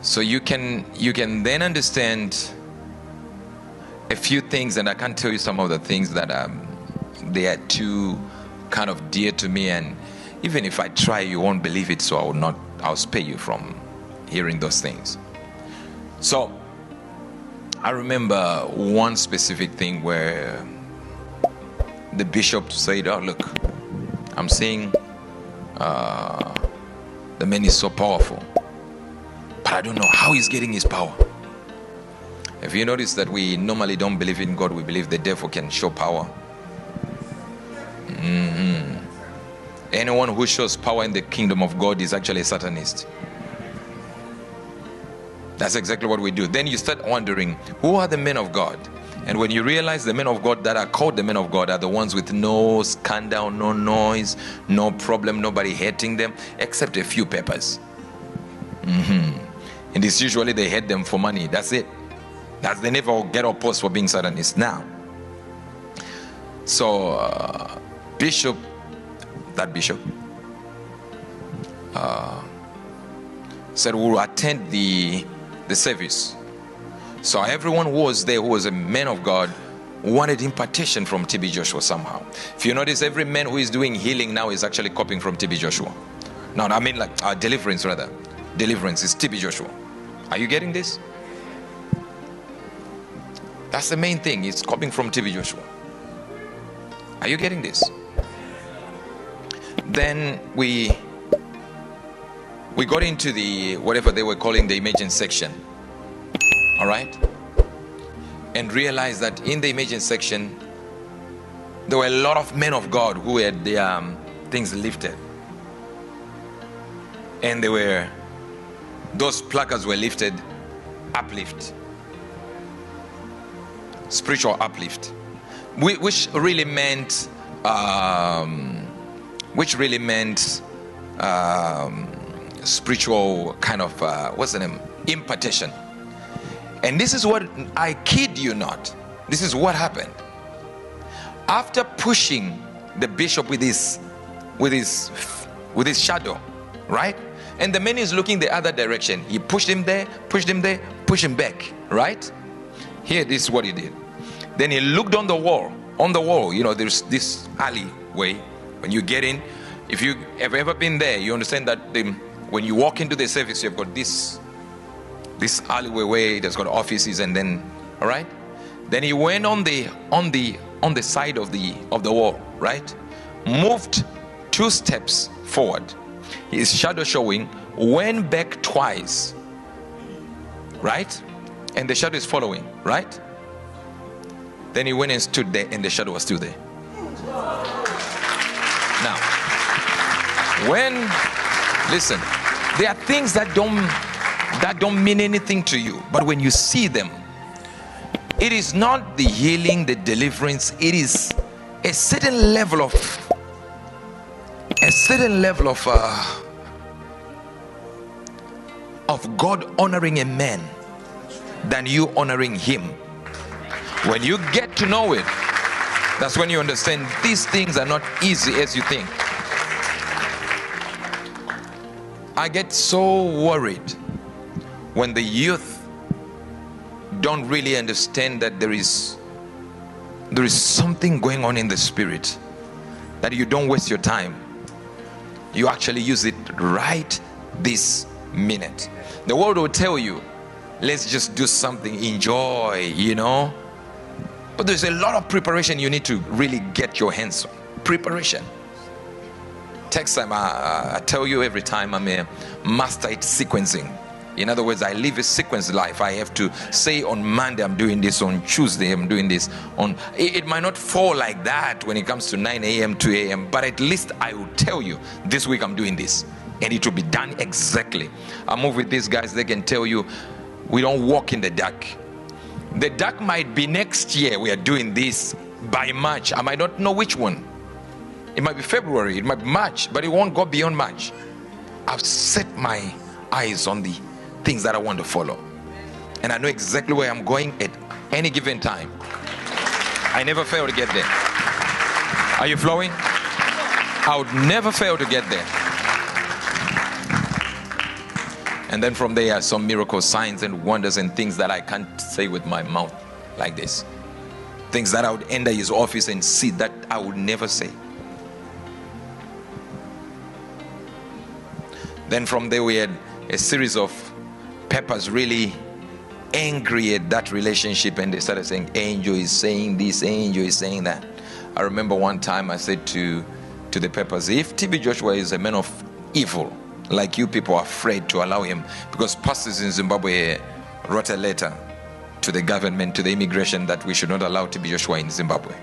So you can then understand a few things, and I can't tell you some of the things that they are too kind of dear to me, and even if I try, you won't believe it, so I'll spare you from hearing those things. So I remember one specific thing where the bishop said, oh look, I'm seeing the man is so powerful, but I don't know how he's getting his power. If you notice that we normally don't believe in God, we believe the devil can show power. Anyone who shows power in the kingdom of God is actually a Satanist. That's exactly what we do. Then you start wondering, who are the men of God? And when you realize the men of God that are called the men of God are the ones with no scandal, no noise, no problem, nobody hating them, except a few papers. And it's usually they hate them for money. That's it. They never get opposed for being Satanists. Now, so that bishop said we'll attend the service. So everyone who was there who was a man of God wanted impartation from Tb.Joshua somehow. If you notice, every man who is doing healing now is actually copying from Tb.Joshua. No, I mean like deliverance rather. Deliverance is Tb.Joshua. Are you getting this? That's the main thing. It's copying from Tb.Joshua. Are you getting this? Then we got into the whatever they were calling the emergency section. All right, and realized that in the emergency section there were a lot of men of God who had their things lifted, and those placards were lifted, uplift, spiritual uplift, which really meant spiritual kind of what's the name, impartation. And this is what, I kid you not, this is what happened. After pushing the bishop with his shadow, right? And the man is looking the other direction. He pushed him there, pushed him back, right? Here, this is what he did. Then he looked on the wall, you know, there's this alleyway. When you get in, if you have ever been there, you understand that when you walk into the service, you've got this alleyway where it has got offices, and then, all right, then he went on the side of the wall, right, moved 2 steps forward, his shadow showing, went back twice, right, and the shadow is following, right, then he went and stood there, and the shadow was still there. Now, listen, there are things that don't mean anything to you, but when you see them, it is not the healing, the deliverance, it is a certain level of God honoring a man than you honoring him. When you get to know it, that's when you understand these things are not easy as you think. I get so worried when the youth don't really understand that there is something going on in the spirit, that you don't waste your time, you actually use it right this minute. The world will tell you, let's just do something, enjoy, you know, but there's a lot of preparation you need to really get your hands on. Preparation. Text time, I tell you every time, I'm a master at sequencing. In other words, I live a sequence life. I have to say on Monday I'm doing this, on Tuesday I'm doing this. It might not fall like that when it comes to 9 a.m., 2 a.m., but at least I will tell you, this week I'm doing this, and it will be done exactly. I move with these guys, they can tell you, we don't walk in the dark. The dark might be next year we are doing this by March. I might not know which one. It might be February, it might be March, but it won't go beyond March. I've set my eyes on the things that I want to follow, and I know exactly where I'm going at any given time. I never fail to get there. Are you flowing? I would never fail to get there. And then from there, some miracles, signs and wonders and things that I can't say with my mouth like this. Things that I would enter his office and see that I would never say. Then from there we had a series of peppers really angry at that relationship, and they started saying, Angel is saying this, Angel is saying that. I remember one time I said to the peppers, if Tb.Joshua is a man of evil, like you people are afraid to allow him, because pastors in Zimbabwe wrote a letter to the government, to the immigration, that we should not allow Tb.Joshua in Zimbabwe.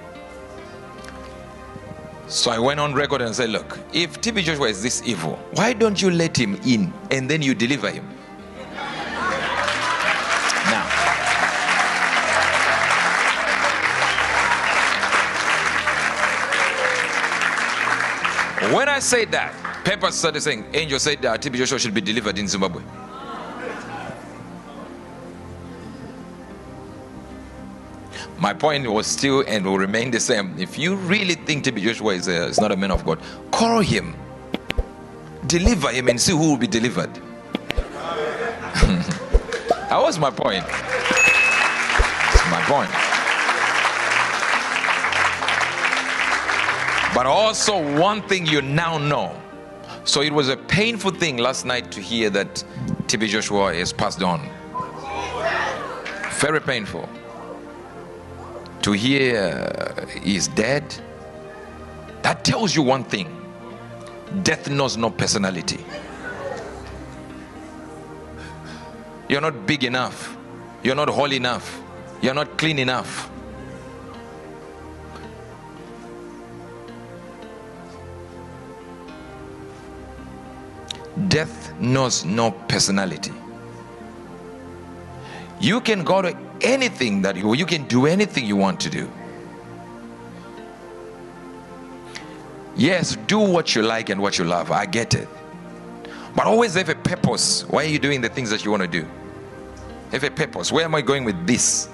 So I went on record and said, look, if Tb.Joshua is this evil, why don't you let him in and then you deliver him? Now, when I said that, Peppers started saying, Angel said that Tb.Joshua should be delivered in Zimbabwe. My point was still and will remain the same. If you really think Tb.Joshua is not a man of God, call him, deliver him, and see who will be delivered. That was my point. That's my point. But also one thing you now know. So it was a painful thing last night to hear that Tb.Joshua is passed on. Very painful. To hear he's dead. That tells you one thing. Death knows no personality. You're not big enough. You're not holy enough. You're not clean enough. Death knows no personality. You can go to anything that you can do anything you want to do. Yes, do what you like and what you love. I get it. But always have a purpose. Why are you doing the things that you want to do? Have a purpose. Where am I going with this?